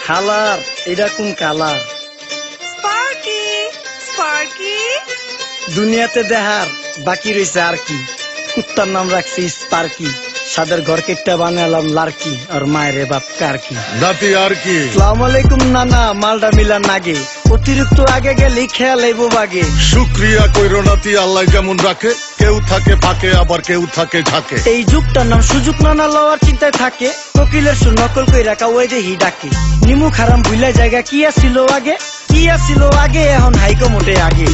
খালার এটা কোন কালার? স্পার্কি স্পার্কি দুনিয়াতে দেখার বাকি রয়েছে আর কি। কুত্তার নাম রাখছি স্পার্কি, সাদের ঘর কেটটা বানালাম লার্কি, আর মায়ের বাপ কারকি। নাতি আর কি? আসসালামু আলাইকুম নানা, মালডা মিলা নাগে, অতিরিক্ত আগে গেলে খেয়াল আইব বাগে। শুক্রিয়া কইরো নাতি, আল্লাহ যেমন রাখে, কেউ থাকে ফাঁকে আবার কেউ থাকে ঝাঁকে। এই যুগটার নাম সুযোগ নানা লওয়ার চিন্তায় থাকে, কোকিলের সুর নকল কই রাখা ওই দেহি ডাকে। নিমু খারাম ভুলা জায়গা কি আসিল আগে, কি আসিল আগে, এখন হাইকো মোটে আগে।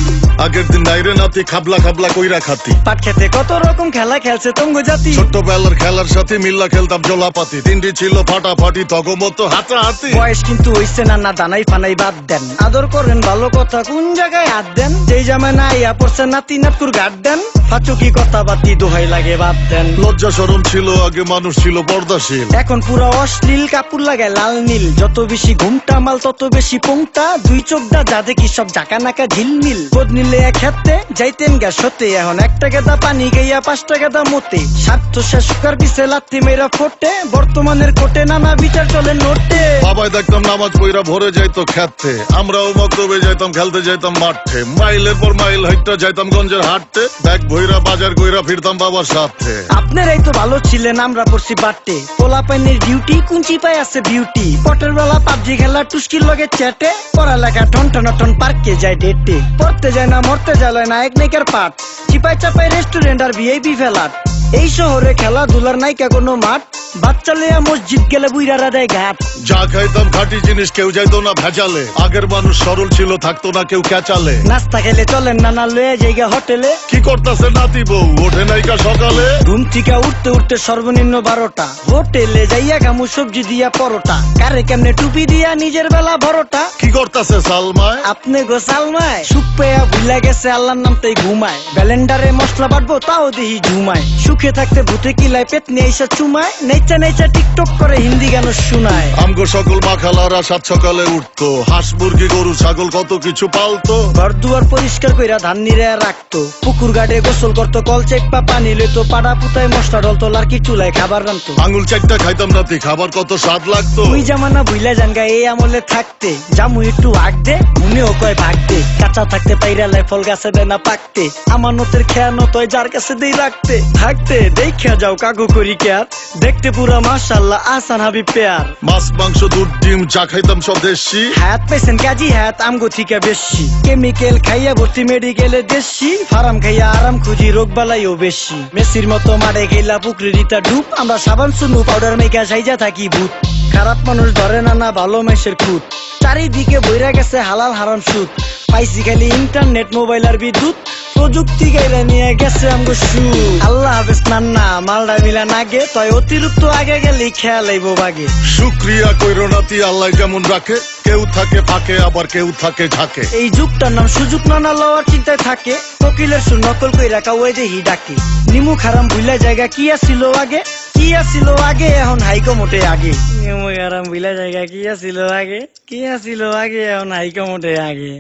আগের দিন নাইরে নাতি খাবলা খাবলা কইরা খাতি, পাট খেতে কত রকম খেলা খেলছে তঙ্গ জাতি। ছোট্টবেলার খেলার সাথে মিল্লা খেলতাম জলাপাতি, তিনটি ছিল ফাটাফাটি তগমতো হাতাহাতি। বয়স কিন্তু হইছে না, না দানাই ফানাই বাদ দেন, আদর করেন ভালো কথা কোন জায়গায় হাত দেন। যেই জামায় না ইয়া পড়ছে নাতি নাতকুর গাট দেন, ফাচুকি কথা বাতি দোহাই লাগে বাদ দেন। লজ্জা শরম ছিল আগে, মানুষ ছিল পর্দাশীল, এখন পুরো অশ্লীল, কাপড় লাগায় লাল নীল। যত বেশি ঘুমটা মাল তত বেশি পোংটা, দুই চোখটা যা দেখি সব জাকা নাকা ঝিলমিল। বোধ নিলে এক হাতে যাইতেন গ্যাস হতে, এখন একটা গেদা পানি গাইয়া 5টা গেদা মতে। স্বার্থ শেষ কার পিছে লাত্তি মেয়েরা ফোটে, বর্তমানের কোটে নানা বিচার চলে নোটে। বাবাই দেখতাম নামাজ পইরা ভরে যাইতো খেতে, আমরাও মক্তবে যাইতাম, খেলতে যাইতাম মাঠে। মাইলের পর মাইল হাইটটা যাইতাম গঞ্জের হাটতে, ব্যাগ ভইরা বাজার কইরা ফিরতাম বাবার সাথে। আপনারাই তো ভালো ছিলেন, আমরা পড়ছি বাটে। পোলা পাইনের ডিউটি কুঞ্চি পাই আছে বিউটি, পটের বেলা পাবজি খেলা টুস্কির লগে চ্যাটে। পড়ালেখা টন টন টন পার্কে যায় ডেটে, পড়তে যায় না মরতে যায় না এক নাইকার পাট। চিপাই চাপাই রেস্টুরেন্ট আর ভিআইপি ফেলাট, এই শহরে খেলাধুলার নাইকা কোনো মাঠ। বাচ্চা লইয়া মসজিদ গেলে বুইরারা দেয় ঘাট। যা খাইতাম খাঁটি জিনিস, কেউ যাইতো না ভেজালে। আগের মানুষ সরল ছিল, থাকতো না কেউ ক্যাচালে। নাস্তা খেলে চলেন নানা লয়ে জায়গা হোটেলে। কি করতাছে নাতি বউ, ওঠে নাইকা সকালে? ঘুম থেকে উঠতে উঠতে সর্বনিম্ন 12টা, হোটেলে যাইয়া গামু সবজি দিয়া পরোটা। কারে কেমনে টুপি দিয়া নিজের বেলা বড়টা। কি করতাছে সালমায়? আপনি গোসালমায় সুখ পেয়া ভুলে গেছে আল্লাহর নাম তাই ঘুমায়। ব্যালেন্ডারে মশলা বাটবো তাও দেহি ঝুমায়, সুখে থাকতে ভূতে কিলায় পেট নিয়ে এসে চুমায়। নেচা নেচা টিকটক করে হিন্দি গান শুনায়। আমগো সকল মাখালারা 7 সকালে উঠতো, হাঁস মুরগি গরু ছাগল কত কিছু পালতো। ঘর দুয়ার পরিষ্কার কইরা ধান নিরে রাখতো, পুকুর ঘাটে গোসল করতো, কল চেপা পানি লইতো। পাড়া পুতায় মশলা ডলতো, লার্কি চুলায় খাবার রান্তো। আঙুল চারটা খাইতাম নাতি, খাবার কত স্বাদ লাগতো। ওই জামানা ভুইলা জানগা এই আমলে থাকতে, জামু একটু আগ দে মনেও কয় ভাগ দে। কাঁচা থাকতে পাইরালে ফল গাছে দেয় না পাকতে, আমানতের খেয়ানো তয় যার কাছে দেই রাখতে। থাকতে দেখা যাও কাগু করি কেয়ার, দেখতে পুরা মাশাআল্লাহ আসান হাবিব পেয়ার। মাছ মাংস দুধ ডিম চা খাইতাম সব দেশি, হাত পেছেন কাজী হাত আমগো থিকা বেশি। কেমিক্যাল খাইয়া ভর্তি মেডিকেলে দেশি, ফার্ম খাইয়া আরাম খুঁজি রোগ বালাইও বেশি। মেসির মতো মারে গেলা পুকুরে রিতা ডুব, আমরা সাবান সুনু পাউডার মেকা সাইজা থাকি ভূত। খারাপ মানুষ ধরে না না ভালো মেসের খুঁত, চারিদিকে বইরা গেছে হালাল হারাম সুদ। পাইছি খালি ইন্টারনেট মোবাইল আর বিদ্যুৎ, প্রযুক্তি গাইরা নিয়ে গেছে আমগো সু। আল্লাহ হাফেজ নান্না, মালডা মিলা নাগে, তয় অতিরিক্ত আগে গেলে খেয়াল আইব বাগে। শুক্রিয়া কইরো নাতি, আল্লাহ যেমন রাখে, কেউ থাকে ফাঁকে আবার কেউ থাকে ঝাঁকে। এই যুগটার নাম সুযোগ নানা লওয়ার চিন্তায় থাকে, কোকিলের সুর নকল কই রাখা ওই দেহি ডাকে। নিমু খারাম ভুলা জায়গা কি আসিল আগে, কি আসিল আগে, এখন হাইকো মোটে আগে। নিমু খারাম ভুলা জায়গা কি আসিল আগে, কি আসিল আগে, এখন হাইকো মোটে আগে।